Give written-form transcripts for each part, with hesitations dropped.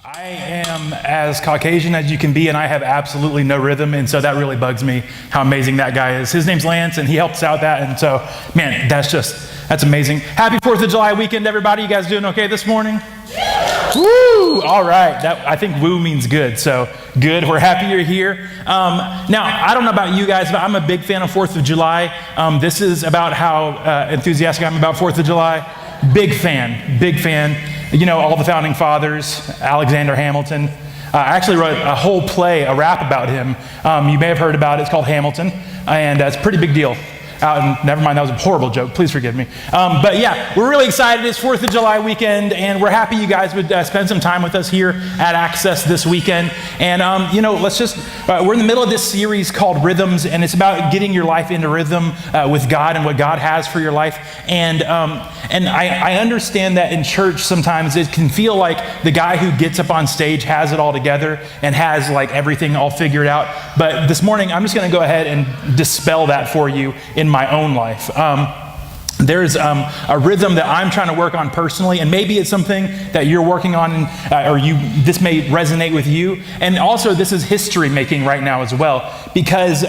I am as Caucasian as you can be, and I have absolutely no rhythm, and so that really bugs me how amazing that guy is. His name's Lance, and he helps out that, and so, man, that's amazing. Happy 4th of July weekend, everybody. You guys doing okay this morning? Woo! All right. I think woo means good, so good. We're happy you're here. Now, I don't know about you guys, but I'm a big fan of 4th of July. This is about how enthusiastic I am about 4th of July. Big fan. You know, all the founding fathers, Alexander Hamilton. I actually wrote a whole play, a rap about him. You may have heard about it. It's called Hamilton, and it's a pretty big deal. Never mind, that was a horrible joke. Please forgive me. But yeah, we're really excited. It's 4th of July weekend, and we're happy you guys would spend some time with us here at Access this weekend. And, we're in the middle of this series called Rhythms, and it's about getting your life into rhythm with God and what God has for your life. And I understand that in church sometimes it can feel like the guy who gets up on stage has it all together and has like everything all figured out. But this morning, I'm just going to go ahead and dispel that for you in my own life. There's a rhythm that I'm trying to work on personally, and maybe it's something that you're working on, this may resonate with you. And also, this is history making right now as well, because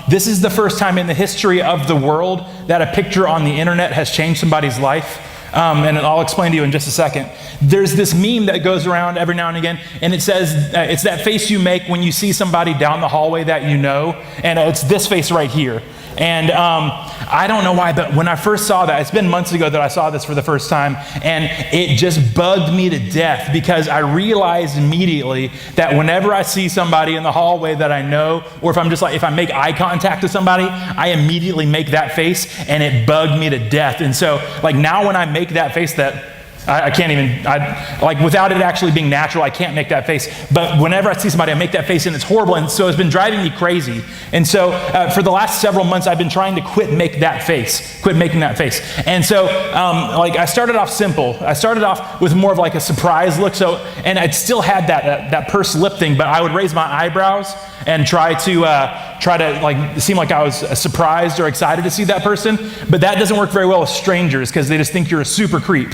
this is the first time in the history of the world that a picture on the internet has changed somebody's life. And I'll explain to you in just a second. There's this meme that goes around every now and again, and it says, it's that face you make when you see somebody down the hallway that you know, and it's this face right here. And I don't know why, but when I first saw that, it's been months ago that I saw this for the first time, and it just bugged me to death because I realized immediately that whenever I see somebody in the hallway that I know, or if I make eye contact with somebody, I immediately make that face, and it bugged me to death. And so, now when I make that face, that I can't even, without it actually being natural, I can't make that face. But whenever I see somebody, I make that face, and it's horrible. And so it's been driving me crazy. And so for the last several months, I've been trying to quit making that face. And so, I started off simple. I started off with more of a surprise look. And I'd still had that pursed lip thing, but I would raise my eyebrows and try to seem like I was surprised or excited to see that person. But that doesn't work very well with strangers because they just think you're a super creep.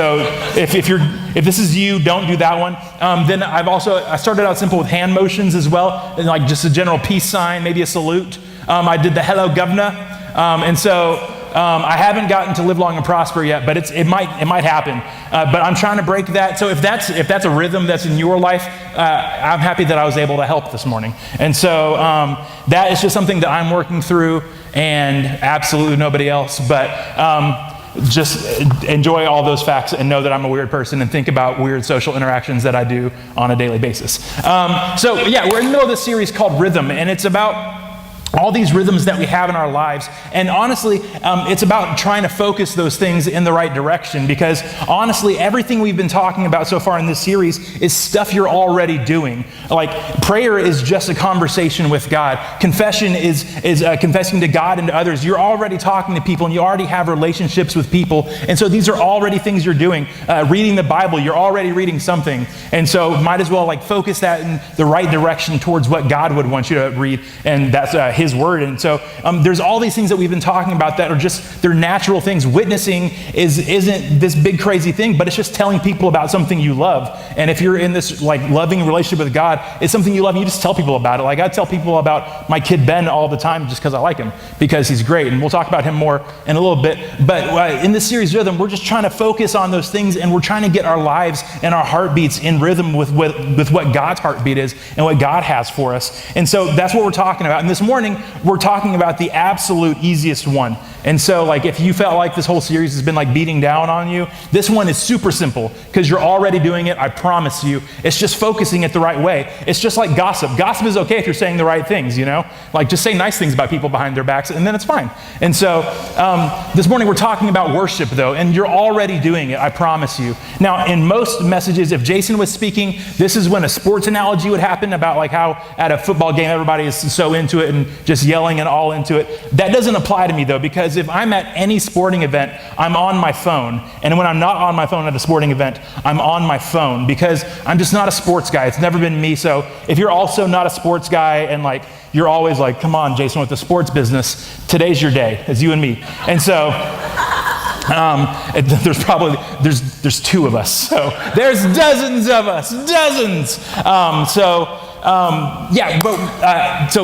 So if this is you, don't do that one. Then I started out simple with hand motions as well, and just a general peace sign, maybe a salute. I did the hello governor, and so I haven't gotten to live long and prosper yet, but it might happen. But I'm trying to break that. So if that's a rhythm that's in your life, I'm happy that I was able to help this morning. And so that is just something that I'm working through, and absolutely nobody else. But just enjoy all those facts and know that I'm a weird person and think about weird social interactions that I do on a daily basis. We're in the middle of this series called Rhythm, and it's about all these rhythms that we have in our lives. And honestly, it's about trying to focus those things in the right direction, because honestly, everything we've been talking about so far in this series is stuff you're already doing. Prayer is just a conversation with God. Confession is confessing to God and to others. You're already talking to people, and you already have relationships with people. And so these are already things you're doing. Reading the Bible, you're already reading something. And so might as well focus that in the right direction towards what God would want you to read. And that's His Word. And so there's all these things that we've been talking about that are just, they're natural things. Witnessing isn't this big crazy thing, but it's just telling people about something you love. And if you're in this loving relationship with God, it's something you love, and you just tell people about it. I tell people about my kid Ben all the time just because I like him, because he's great. And we'll talk about him more in a little bit. But in this series Rhythm, we're just trying to focus on those things, and we're trying to get our lives and our heartbeats in rhythm with what God's heartbeat is and what God has for us. And so that's what we're talking about. And this morning, we're talking about the absolute easiest one. And so if you felt like this whole series has been beating down on you, this one is super simple because you're already doing it. I promise you. It's just focusing it the right way. It's just like gossip. Gossip is okay if you're saying the right things, just say nice things about people behind their backs, and then it's fine. And so this morning we're talking about worship though, and you're already doing it. I promise you. Now, in most messages, if Jason was speaking, this is when a sports analogy would happen about how at a football game everybody is so into it and just yelling and all into it. That doesn't apply to me though, because if I'm at any sporting event, I'm on my phone. And when I'm not on my phone at a sporting event, I'm on my phone because I'm just not a sports guy. It's never been me. So if you're also not a sports guy and you're always come on, Jason, with the sports business, today's your day. It's you and me. And so There's two of us, so there's dozens of us, dozens. So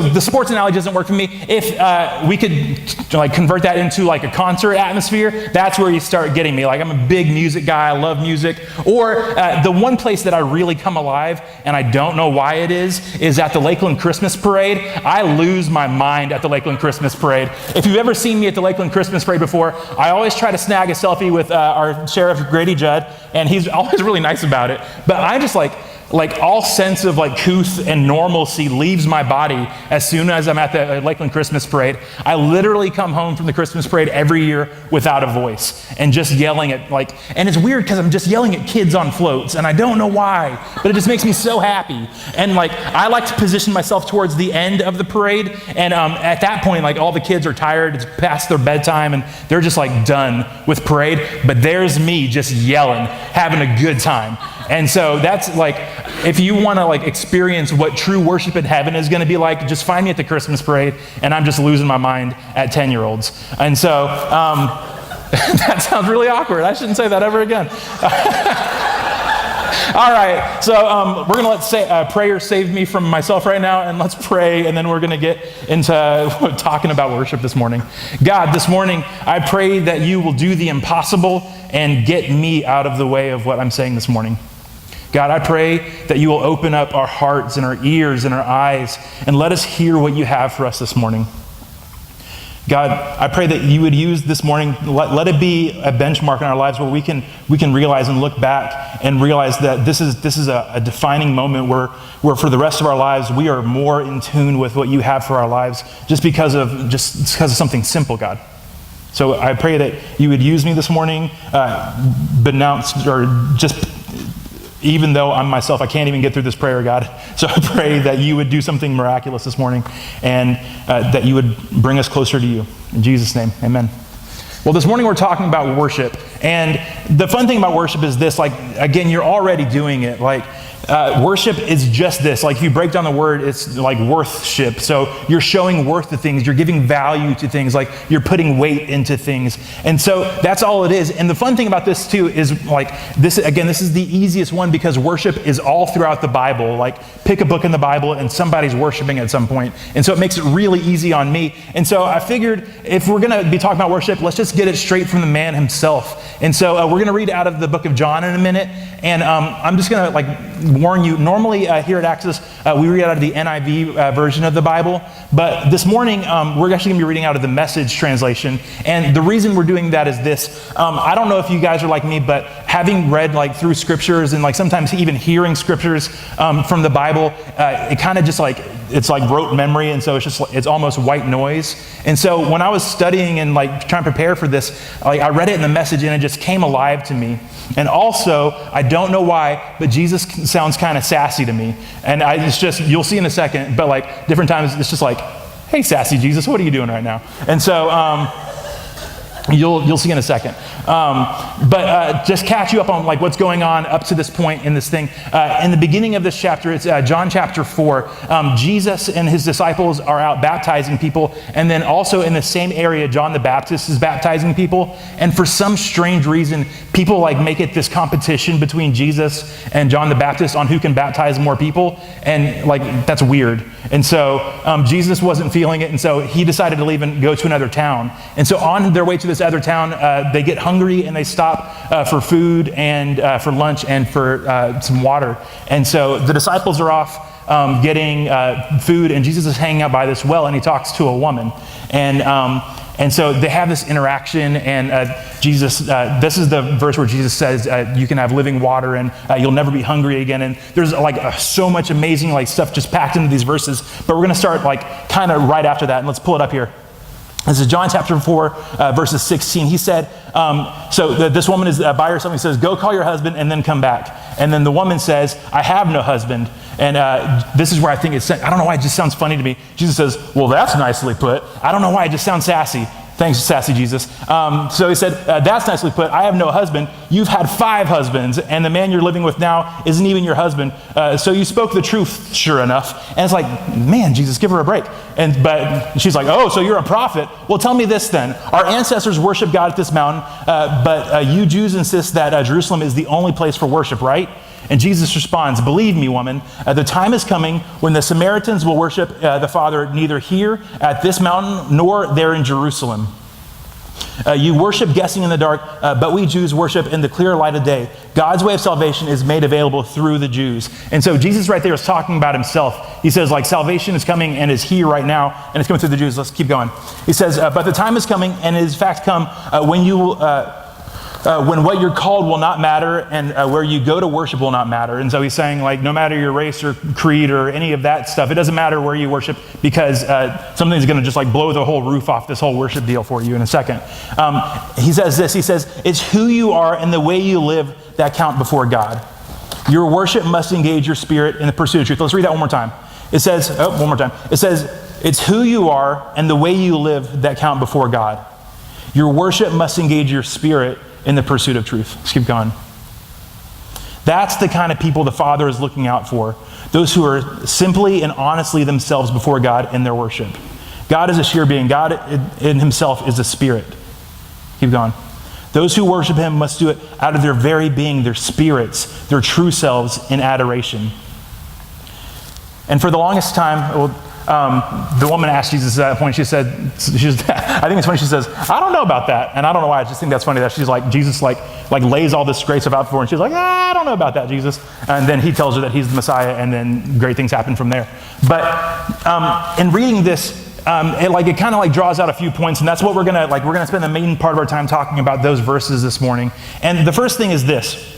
the sports analogy doesn't work for me. If we could like convert that into like a concert atmosphere, that's where you start getting me. Like I'm a big music guy, I love music. Or the one place that I really come alive, and I don't know why it is at the Lakeland Christmas Parade. I lose my mind at the Lakeland Christmas Parade. If you've ever seen me at the Lakeland Christmas Parade before, I always try to snag a selfie with our Sheriff Grady Judd, and he's always really nice about it. But I just like all sense of like couth and normalcy leaves my body as soon as I'm at the Lakeland Christmas Parade. I literally come home from the Christmas Parade every year without a voice and just yelling at and it's weird because I'm just yelling at kids on floats and I don't know why, but it just makes me so happy. And I like to position myself towards the end of the parade, and at that point all the kids are tired, it's past their bedtime, and they're just done with parade, but there's me just yelling, having a good time. And so that's if you want to experience what true worship in heaven is going to be like, just find me at the Christmas parade, and I'm just losing my mind at 10-year-olds. And so that sounds really awkward. I shouldn't say that ever again. All right, so we're going to let prayer save me from myself right now, and let's pray, and then we're going to get into talking about worship this morning. God, this morning, I pray that you will do the impossible and get me out of the way of what I'm saying this morning. God, I pray that you will open up our hearts and our ears and our eyes and let us hear what you have for us this morning. God, I pray that you would use this morning, let it be a benchmark in our lives where we can realize and look back and realize that this is a defining moment where for the rest of our lives we are more in tune with what you have for our lives just because of something simple, God. So I pray that you would use me this morning, even though I'm myself, I can't even get through this prayer, God. So I pray that you would do something miraculous this morning and that you would bring us closer to you. In Jesus' name, amen. Well, this morning we're talking about worship. And the fun thing about worship is this, again, you're already doing it. Worship is just this. If you break down the word, it's worthship. So you're showing worth to things. You're giving value to things. You're putting weight into things. And so that's all it is. And the fun thing about this too is this is the easiest one because worship is all throughout the Bible. Pick a book in the Bible and somebody's worshiping at some point. And so it makes it really easy on me. And so I figured if we're going to be talking about worship, let's just get it straight from the man himself. And so we're going to read out of the book of John in a minute. And I'm just going to warn you, normally here at Access, we read out of the NIV version of the Bible, but this morning we're actually going to be reading out of the Message translation. And the reason we're doing that is this. I don't know if you guys are like me, but having read through scriptures and sometimes even hearing scriptures from the Bible, it kind of just it's rote memory, and so it's almost white noise. And so when I was studying and trying to prepare for this, I read it in the Message and it just came alive to me. And also, I don't know why, but Jesus sounds kind of sassy to me. And you'll see in a second, but different times it's just hey, sassy Jesus, what are you doing right now? And so you'll see in a second. But just catch you up on what's going on up to this point in this thing. In the beginning of this chapter, it's John chapter 4. Jesus and his disciples are out baptizing people. And then also in the same area, John the Baptist is baptizing people. And for some strange reason, people make it this competition between Jesus and John the Baptist on who can baptize more people. And that's weird. And so Jesus wasn't feeling it. And so he decided to leave and go to another town. And so on their way to this other town, they get hungry and they stop for food and for lunch and for some water. And so the disciples are off getting food, and Jesus is hanging out by this well, and he talks to a woman. And so they have this interaction, and Jesus, this is the verse where Jesus says, you can have living water and you'll never be hungry again. And there's so much amazing stuff just packed into these verses, but we're going to start kind of right after that, and let's pull it up here. This is John chapter 4, verses 16. He said, this woman is by herself. He says, go call your husband and then come back. And then the woman says, I have no husband. And this is where I think I don't know why it just sounds funny to me. Jesus says, well, that's nicely put. I don't know why it just sounds sassy. Thanks, sassy Jesus. So he said, that's nicely put. I have no husband. you've had 5 husbands, and the man you're living with now isn't even your husband. So you spoke the truth, sure enough. And it's like, man, Jesus, give her a break. But she's like, oh, so you're a prophet. Well, tell me this then. Our ancestors worship God at this mountain, but you Jews insist that Jerusalem is the only place for worship, right? And Jesus responds, believe me, woman, the time is coming when the Samaritans will worship the Father neither here at this mountain nor there in Jerusalem. You worship guessing in the dark, but we Jews worship in the clear light of day. God's way of salvation is made available through the Jews. And so Jesus right there is talking about himself. He says, like, salvation is coming and is here right now, and it's coming through the Jews. Let's keep going. He says, but the time is coming and is in fact come when what you're called will not matter and where you go to worship will not matter. And so he's saying, like, no matter your race or creed or any of that stuff, it doesn't matter where you worship, because something's going to just like blow the whole roof off this whole worship deal for you in a second. He says this, he says, it's who you are and the way you live that count before God. Your worship must engage your spirit in the pursuit of truth. Let's read that one more time. It says, one more time. It says, it's who you are and the way you live that count before God. Your worship must engage your spirit in the pursuit of truth. Let's keep going. That's the kind of people the Father is looking out for. Those who are simply and honestly themselves before God in their worship. God is a sheer being. God in himself is a spirit. Keep going. Those who worship him must do it out of their very being, their spirits, their true selves in adoration. And for the longest time, the woman asked Jesus at that point, she said, I think it's funny, she says, I don't know about that. And I don't know why, I just think that's funny that she's like, Jesus like lays all this great stuff out for her, and she's like, I don't know about that, Jesus. And then he tells her that he's the Messiah, and then great things happen from there. But in reading this, it kind of draws out a few points, and that's what we're gonna spend the main part of our time talking about those verses this morning. And the first thing is this,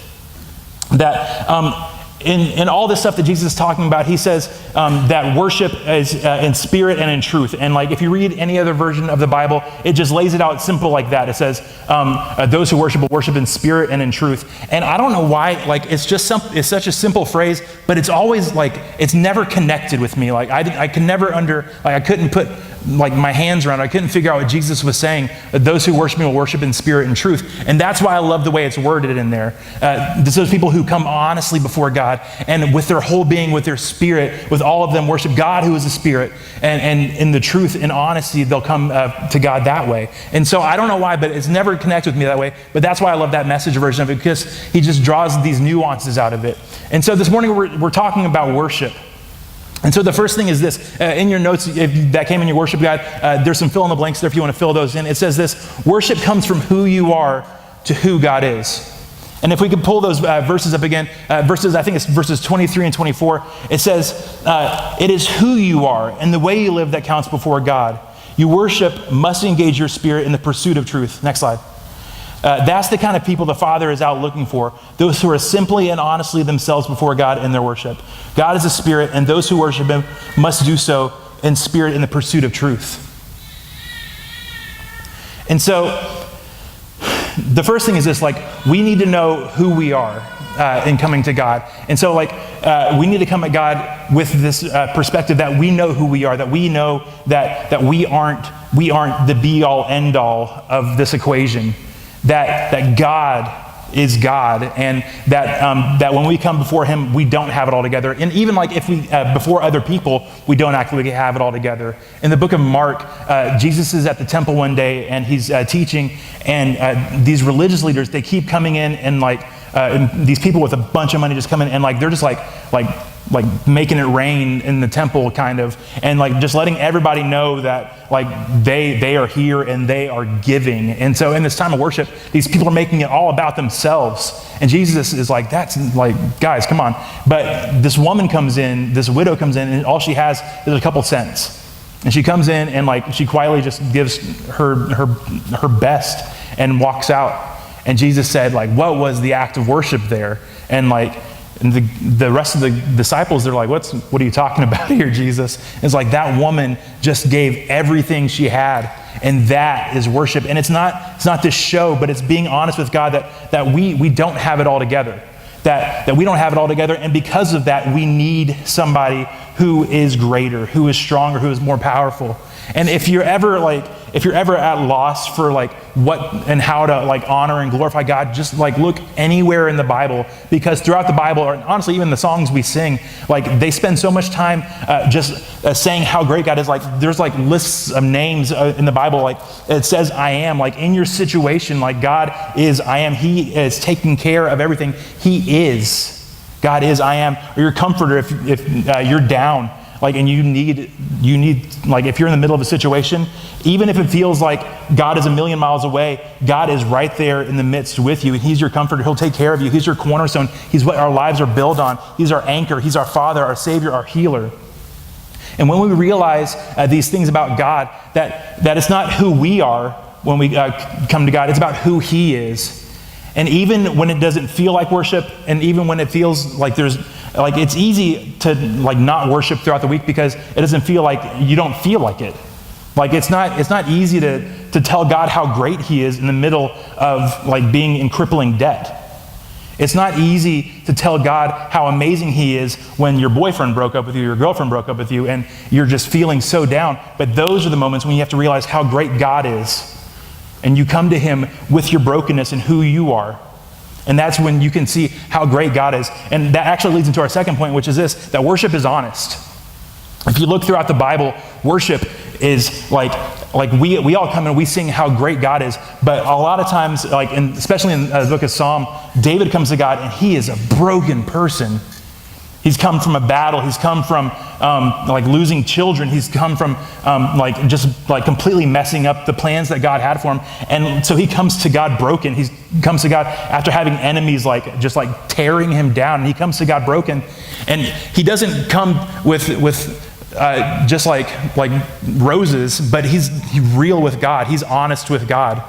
that in all this stuff that Jesus is talking about, he says that worship is in spirit and in truth. And if you read any other version of the Bible, it just lays it out simple like that. It says, those who worship will worship in spirit and in truth. And I don't know why, it's such a simple phrase, but it's always it's never connected with me. I could never I couldn't put my hands around it. I couldn't figure out what Jesus was saying, that those who worship me will worship in spirit and truth. And that's why I love the way it's worded in there. This is those people who come honestly before God, and with their whole being, with their spirit, with all of them, worship God who is a spirit. And in the truth and honesty, they'll come to God that way. And so I don't know why, but it's never connected with me that way. But that's why I love that Message version of it, because he just draws these nuances out of it. And so this morning we're talking about worship. And so the first thing is this, in your notes if that came in your worship guide, there's some fill in the blanks there if you want to fill those in. It says this, worship comes from who you are to who God is. And if we could pull those verses up again, I think it's verses 23 and 24, it says, it is who you are and the way you live that counts before God. Your worship must engage your spirit in the pursuit of truth. Next slide. That's the kind of people the Father is out looking for. Those who are simply and honestly themselves before God in their worship. God is a spirit, and those who worship him must do so in spirit in the pursuit of truth. And so, the first thing is this, we need to know who we are in coming to God. And so, we need to come at God with this perspective that we know who we are, that we know that we aren't the be-all, end-all of this equation. That God is God, and that when we come before him, we don't have it all together. And even if we, before other people, we don't actually have it all together. In the book of Mark, Jesus is at the temple one day, and he's teaching, and these religious leaders, they keep coming in, and these people with a bunch of money just come in, and they're just making it rain in the temple kind of, and just letting everybody know that they are here and they are giving. And so in this time of worship, these people are making it all about themselves. And Jesus is guys, come on. But this woman comes in, this widow comes in, and all she has is a couple cents. And she comes in and she quietly just gives her best and walks out. And Jesus said, what was the act of worship there? And the rest of the disciples, they're what are you talking about here, Jesus? It's that woman just gave everything she had, and that is worship. And it's not this show, but it's being honest with God that we don't have it all together. That we don't have it all together, and because of that, we need somebody who is greater, who is stronger, who is more powerful. And if you're ever if you're ever at loss for like what and how to like honor and glorify God, just like look anywhere in the Bible, because throughout the Bible, or honestly even the songs we sing, like they spend so much time saying how great God is. Like there's like lists of names in the Bible, like it says I am, like in your situation, like God is I am. He is taking care of everything. He is. God is I am, or your comforter if you're down, like, and you need, like, if you're in the middle of a situation, even if it feels like God is a million miles away, God is right there in the midst with you. He's your comforter. He'll take care of you. He's your cornerstone. He's what our lives are built on. He's our anchor. He's our Father, our Savior, our healer. And when we realize these things about God, that it's not who we are when we come to God, it's about who He is. And even when it doesn't feel like worship, and even when it feels like it's easy to like not worship throughout the week because it doesn't feel like you don't feel like it. Like it's not easy to tell God how great He is in the middle of like being in crippling debt. It's not easy to tell God how amazing He is when your boyfriend broke up with you, your girlfriend broke up with you, and you're just feeling so down. But those are the moments when you have to realize how great God is. And you come to Him with your brokenness and who you are. And that's when you can see how great God is. And that actually leads into our second point, which is this, that worship is honest. If you look throughout the Bible, worship is like we all come and we sing how great God is. But a lot of times, like especially in the book of Psalm, David comes to God and he is a broken person. He's come from a battle. He's come from like losing children. He's come from just like completely messing up the plans that God had for him. And so he comes to God broken. He comes to God after having enemies like just like tearing him down. And he comes to God broken. And he doesn't come with just like roses, but he's real with God. He's honest with God.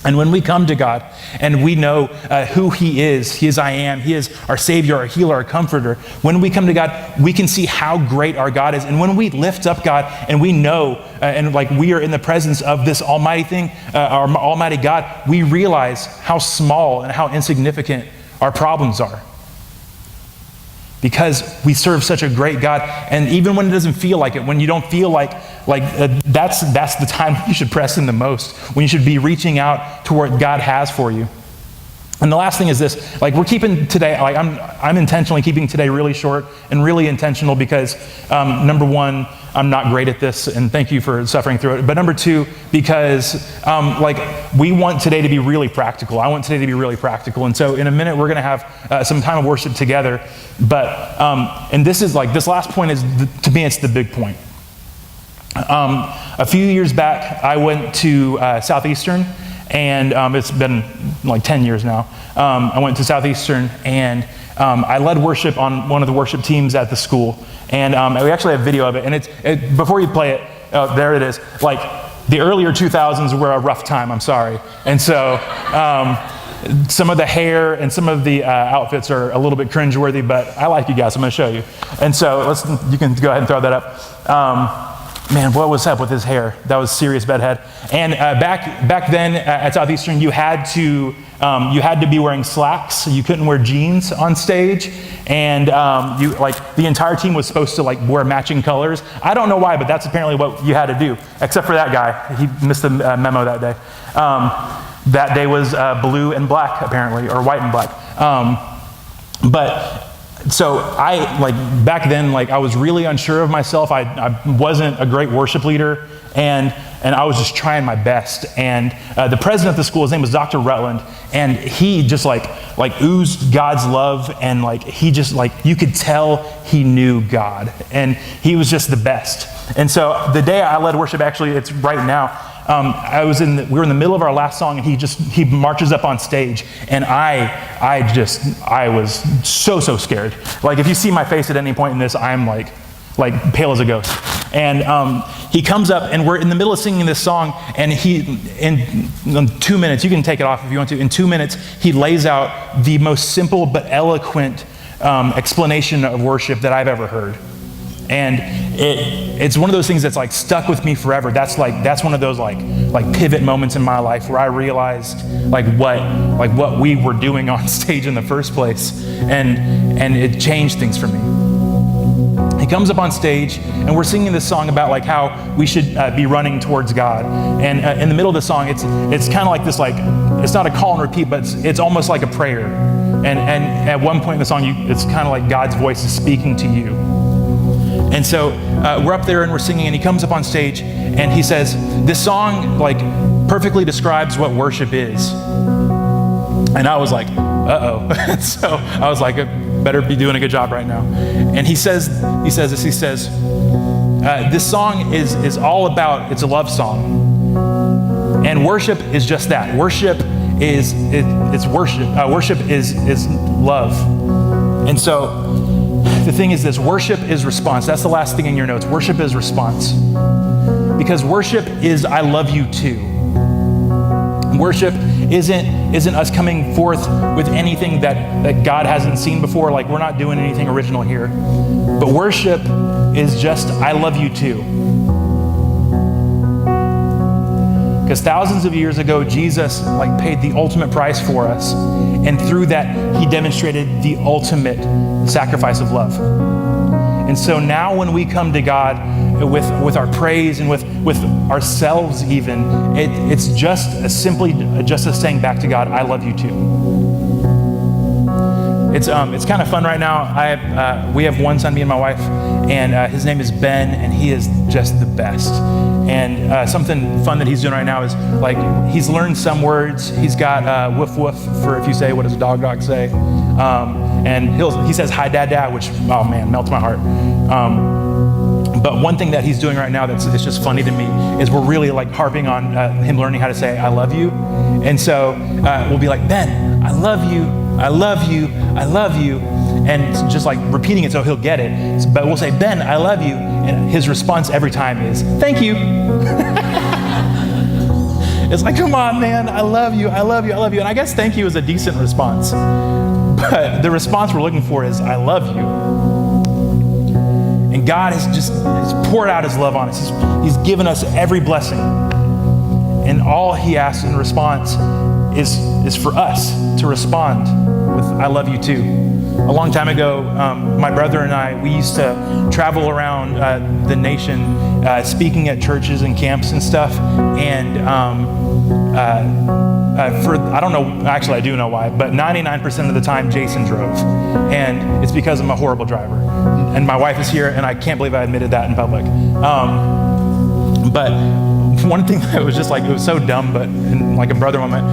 And when we come to God and we know who He is I am, He is our Savior, our healer, our comforter. When we come to God, we can see how great our God is. And when we lift up God and we know and like we are in the presence of this almighty thing, our almighty God, we realize how small and how insignificant our problems are. Because we serve such a great God. And even when it doesn't feel like it, when you don't feel like that's the time you should press in the most, when you should be reaching out to what God has for you. And the last thing is this, like we're keeping today, like I'm intentionally keeping today really short and really intentional because number one, I'm not great at this, and thank you for suffering through it. But number two, because we want today to be really practical. I want today to be really practical. And so in a minute, we're going to have some time of worship together. But, and this is like, this last point is, to me, it's the big point. A few years back, I went to Southeastern, and it's been like 10 years now. I went to Southeastern, and I led worship on one of the worship teams at the school. And we actually have video of it. And before you play it, oh, there it is. Like the earlier 2000s were a rough time, I'm sorry. And so some of the hair and some of the outfits are a little bit cringeworthy, but I like you guys, I'm gonna show you. And so you can go ahead and throw that up. Man, what was up with his hair? That was serious bedhead. And back then at Southeastern, you had to be wearing slacks. You couldn't wear jeans on stage, and the entire team was supposed to like wear matching colors. I don't know why, but that's apparently what you had to do. Except for that guy, he missed the memo that day. That day was blue and black apparently, or white and black. So back then, I was really unsure of myself. I wasn't a great worship leader, and I was just trying my best. And the president of the school, his name was Dr. Rutland, and he just oozed God's love, and he just you could tell he knew God, and he was just the best. And so the day I led worship, actually, it's right now. we were in the middle of our last song, and he marches up on stage, and I was so scared. Like, if you see my face at any point in this, I'm like pale as a ghost. And he comes up, and we're in the middle of singing this song, and in 2 minutes, you can take it off if you want to, in 2 minutes, he lays out the most simple but eloquent explanation of worship that I've ever heard. And it's one of those things that's stuck with me forever. That's one of those pivot moments in my life where I realized what we were doing on stage in the first place, and it changed things for me. He comes up on stage, and we're singing this song about like how we should be running towards God. And in the middle of the song, it's kind of like this, like, it's not a call and repeat, but it's almost like a prayer. And at one point in the song, it's kind of like God's voice is speaking to you. And so we're up there and we're singing, and he comes up on stage and he says, this song like perfectly describes what worship is. And I was like, uh-oh. So I was like, better be doing a good job right now. And he says this, this song is all about, it's a love song. And worship is just that. Worship is worship. Worship is love. And so the thing is this, worship is response. That's the last thing in your notes. Worship is response. Because worship is I love you too. Worship isn't us coming forth with anything that God hasn't seen before. Like, we're not doing anything original here. But worship is just, I love you too. Because thousands of years ago, Jesus like paid the ultimate price for us. And through that, he demonstrated the ultimate sacrifice of love. And so now when we come to God with our praise and with ourselves even, it's just simply just us saying back to God, I love you too. It's kind of fun right now. We have one son, me and my wife, and his name is Ben, and he is just the best. And something fun that he's doing right now is like he's learned some words. He's got woof woof for if you say, what does a dog say? And he says hi dad, which, oh man, melts my heart. But one thing that he's doing right now it's just funny to me is we're really like harping on him learning how to say I love you. And so we'll be like, Ben, I love you, I love you, I love you. And just like repeating it so he'll get it. But we'll say, Ben, I love you. And his response every time is, thank you. It's like, come on, man, I love you, I love you, I love you. And I guess thank you is a decent response. But the response we're looking for is, I love you. And God has poured out his love on us. He's given us every blessing. And all he asks in response is for us to respond with, I love you too. A long time ago, my brother and I, we used to travel around the nation speaking at churches and camps and stuff. And I don't know, actually I do know why, but 99% of the time Jason drove. And it's because I'm a horrible driver. And my wife is here, and I can't believe I admitted that in public. But one thing that was just like, it was so dumb, but in like a brother moment,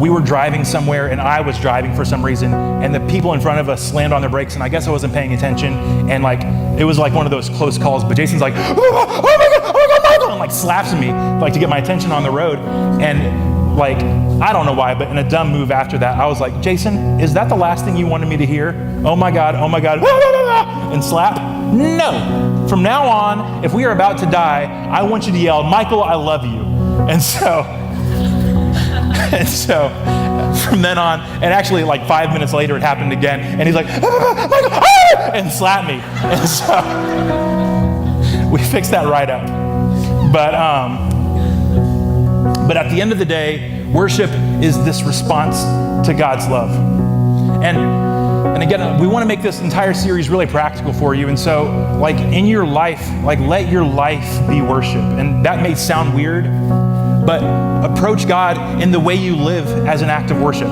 we were driving somewhere, and I was driving for some reason, and the people in front of us slammed on their brakes, and I guess I wasn't paying attention, and like, it was like one of those close calls, but Jason's like, oh my God, and like slaps me, like to get my attention on the road, and like, I don't know why, but in a dumb move after that, I was like, Jason, is that the last thing you wanted me to hear? Oh my God, and slap? No. From now on, if we are about to die, I want you to yell, Michael, I love you. And so from then on, and actually like 5 minutes later, it happened again, and he's like, Michael, and slapped me. And so we fixed that right up. But at the end of the day, worship is this response to God's love. And again, we want to make this entire series really practical for you. And so, like in your life, like let your life be worship. And that may sound weird, but approach God in the way you live as an act of worship.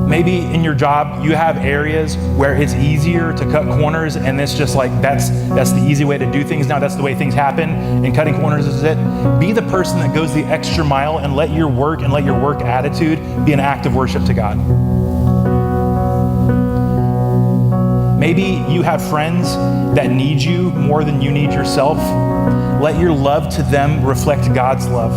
Maybe in your job, you have areas where it's easier to cut corners, and it's just like, that's the easy way to do things now. That's the way things happen, and cutting corners is it. Be the person that goes the extra mile, and let your work and let your work attitude be an act of worship to God. Maybe you have friends that need you more than you need yourself. Let your love to them reflect God's love.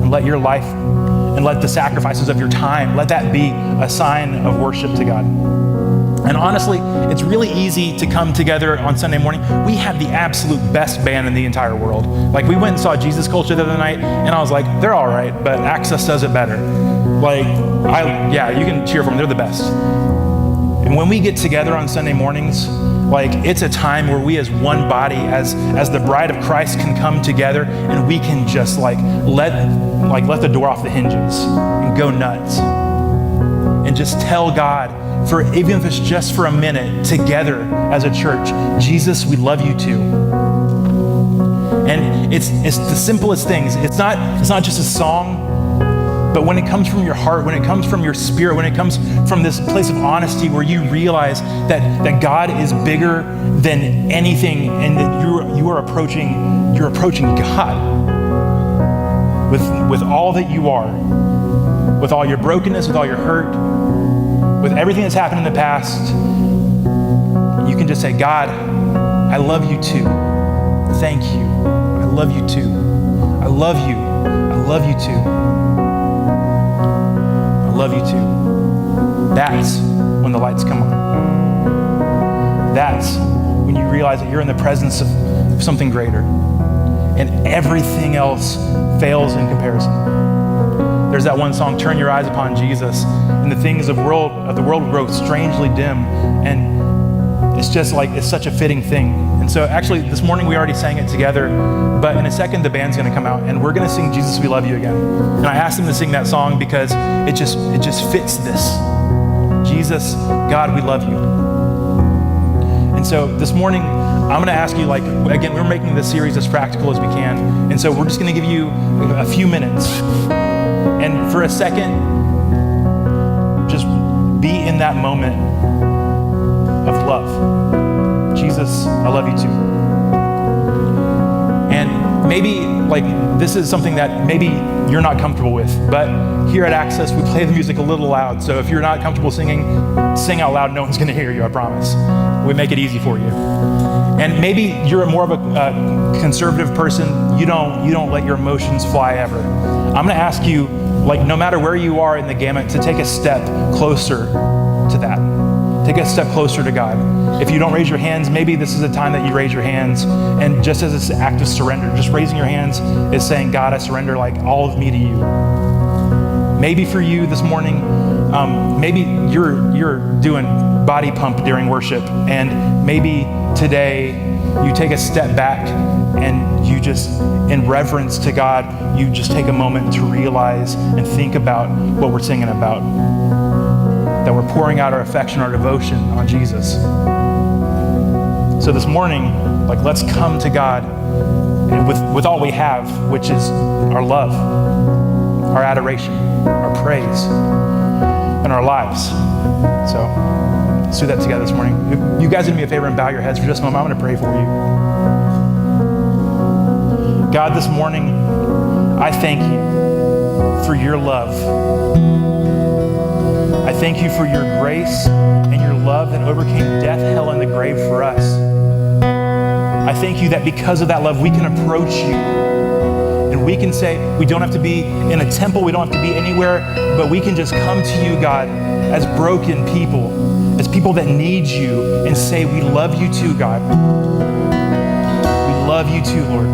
And let your life and let the sacrifices of your time, let that be a sign of worship to God. And honestly, it's really easy to come together on Sunday morning. We have the absolute best band in the entire world. Like, we went and saw Jesus Culture the other night, and I was like, they're all right, but Access does it better. Like, you can cheer for them, they're the best. And when we get together on Sunday mornings, like, it's a time where we as one body, as the bride of Christ, can come together, and we can just let the door off the hinges and go nuts and just tell God, for even if it's just for a minute, together as a church, Jesus, we love you too. And it's the simplest things. It's not just a song, but when it comes from your heart, when it comes from your spirit, when it comes from this place of honesty where you realize that God is bigger than anything, and that you're approaching God with all that you are, with all your brokenness, with all your hurt, with everything that's happened in the past, you can just say, God, I love you too. Thank you. I love you too. I love you. I love you too. I love you too. That's when the lights come on. That's when you realize that you're in the presence of something greater, and everything else fails in comparison. There's that one song, Turn Your Eyes Upon Jesus, and the things of the world grow strangely dim, and it's just like, it's such a fitting thing. And so actually this morning we already sang it together, but in a second the band's gonna come out and we're gonna sing Jesus, We Love You again. And I asked them to sing that song because it just fits this. Jesus, God, we love you. And so this morning, I'm gonna ask you, again, we're making this series as practical as we can. And so we're just gonna give you a few minutes. And for a second, just be in that moment of love. Jesus, I love you too. And maybe this is something that maybe you're not comfortable with, but here at Access, we play the music a little loud. So if you're not comfortable singing, sing out loud. No one's gonna hear you, I promise. We make it easy for you. And maybe you're more of a conservative person. You don't let your emotions fly ever. I'm gonna ask you, no matter where you are in the gamut, to take a step closer to that. Take a step closer to God. If you don't raise your hands, maybe this is a time that you raise your hands, and just as this act of surrender, just raising your hands is saying, God, I surrender all of me to you. Maybe for you this morning, maybe you're doing body pump during worship, and maybe today you take a step back and you just, in reverence to God, you just take a moment to realize and think about what we're singing about. That we're pouring out our affection, our devotion on Jesus. So this morning, let's come to God and with all we have, which is our love, our adoration, our praise, and our lives. So let's do that together this morning. You guys do me a favor and bow your heads for just a moment. I'm gonna pray for you. God, this morning, I thank you for your love. I thank you for your grace and your love that overcame death, hell, and the grave for us. I thank you that because of that love, we can approach you and we can say, we don't have to be in a temple, we don't have to be anywhere, but we can just come to you, God, as broken people, as people that need you, and say, we love you too, God. We love you too, Lord.